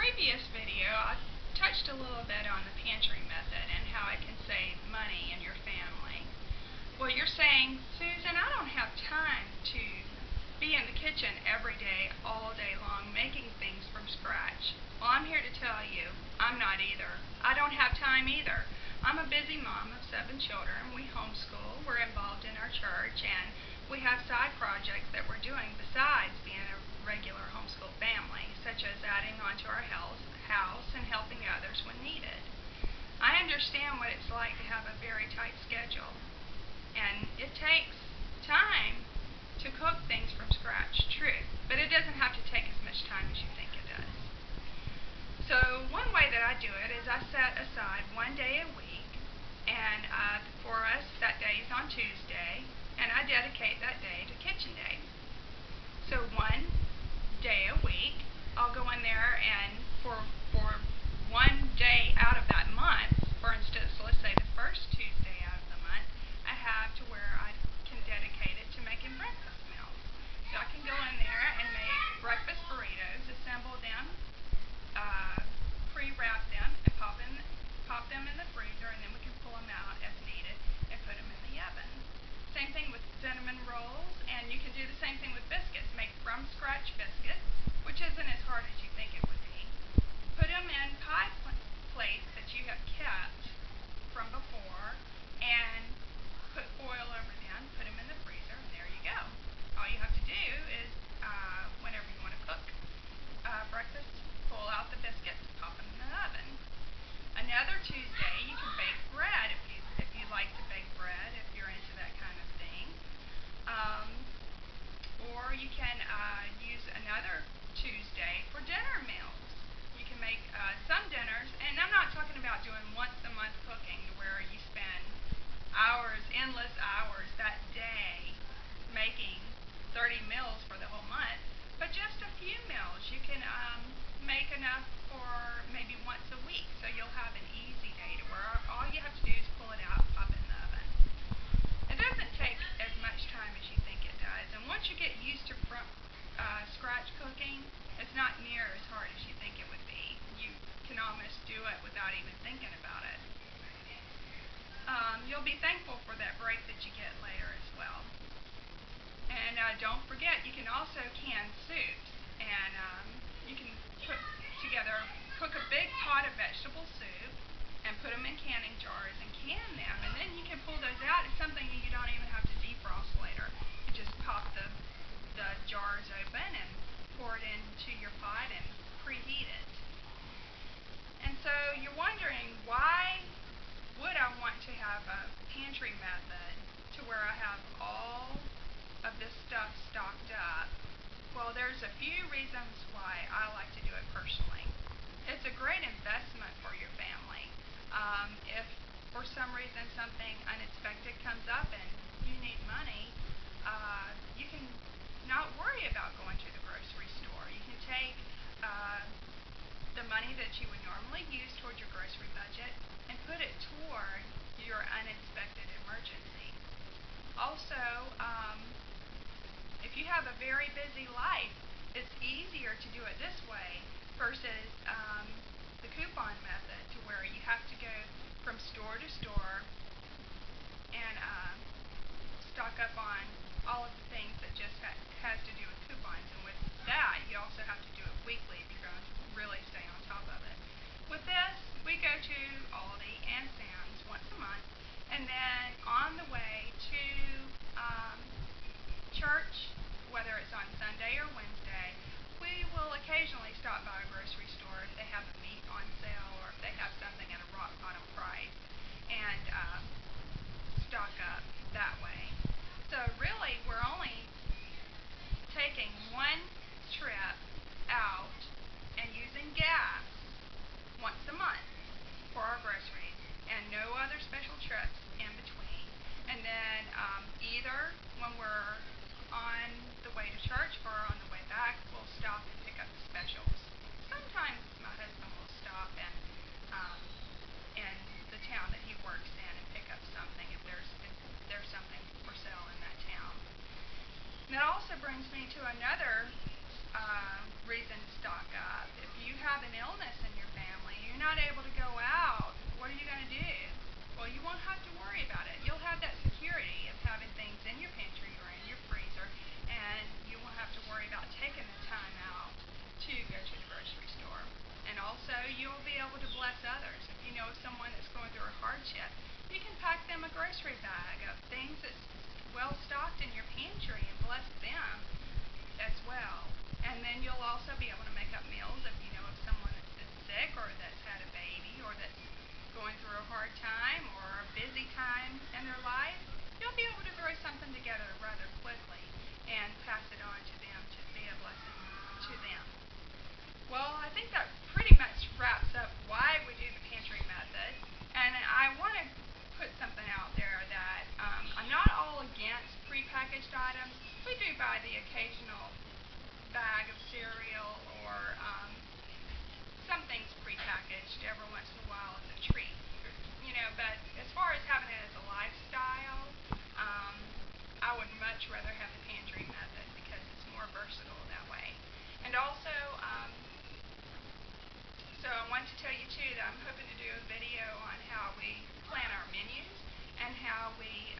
previous video, I touched a little bit on the pantry method and how it can save money in your family. Well, you're saying, Susan, I don't have time to be in the kitchen every day, all day long, making things from scratch. Well, I'm here to tell you, I'm not either. I don't have time either. I'm a busy mom of 7 children. We homeschool. We're involved in our church, and we have side projects that we're doing besides being a regular homeschool family, such as adding onto our house and helping others when needed. I understand what it's like to have a very tight schedule, and it takes time to cook things from scratch, true, but it doesn't have to take as much time as you think it does. So one way that I do it is I set aside one day a week, and for us that day is on Tuesday, and I dedicate that day to kitchen day. So one day a week, I'll go in there and for one day out of that month, for instance, let's say the first Tuesday out of the month, I have to where I can dedicate it to making breakfast meals. So I can go in there and make breakfast burritos, assemble them, pre-wrap them, and pop them in the freezer, and then we can pull them out as needed and put them in the oven. Same thing with cinnamon rolls, and you can do the same thing with biscuits. Make from scratch biscuits, which isn't as hard as you think it would be. Put them in pie plates that you have kept from before, and put foil over them, put them in the freezer, and there you go. All you have to do is, whenever you want to cook breakfast, pull out the biscuits, pop them in the oven. Another Tuesday, you can bake bread if you like to bake bread, if you're into that kind of thing. Or you can use another Tuesday for dinner meals. You can make some dinners, and I'm not talking about doing once a month cooking where you spend hours, endless hours that day making 30 meals for the whole month, but just a few meals. You can make enough for maybe once a week, so you'll have an easy day to where all you have to do is pull it out and pop it in the oven. It doesn't take as much time as you think it does, and once you get used to scratch cooking, it's not near as hard as you think it would be. You can almost do it without even thinking about it. You'll be thankful for that break that you get later as well. And don't forget, you can also can soups, and you can cook a big pot of vegetable soup and put them in canning jars and can them, and then you can pull those out. It's something you don't even have to defrost later. You just pop the jars open and pour it into your pot and preheat it. And so you're wondering, why would I want to have a pantry method to where I have all of this stuff stocked up? Well, there's a few reasons why I like to do it personally. It's a great investment for your family. If for some reason something unexpected comes up and you need money, you can not worry about going to the grocery store. You can take the money that you would normally use toward your grocery budget and put it toward your unexpected emergency. Also, if you have a very busy life, it's easier to do it this way versus the coupon method, to where you have to go from store to store and stock up on all of the things that just has to do with coupons. And with that, you also have to do it weekly if you're going to really stay on top of it. With this, we go to Aldi and Sam's once a month, and then on the way to church, whether it's on Sunday or Wednesday, we will occasionally stop by a grocery store if they have a meat on sale or if they have something at a rock bottom price, and stock up that way. So really, we're only taking one trip out and using gas once a month for our groceries, and no other special trips in between. And then either when we're on the way to church or on the way back, we'll stop and pick up the specials. Sometimes my husband will stop in the town that he works in and pick up something if there's something for sale in that town. And that also brings me to another reason to stock up. If you have an illness hard time or a busy time in their life, you'll be able to throw something together rather quickly and pass it on to them to be a blessing to them. Well, I think that pretty much wraps up why we do the pantry method. And I want to put something out there that I'm not all against prepackaged items. We do buy the occasional bag of cereal or some things prepackaged every once in a while as a treat. But as far as having it as a lifestyle, I would much rather have the pantry method because it's more versatile that way. And also, so I wanted to tell you too that I'm hoping to do a video on how we plan our menus and how we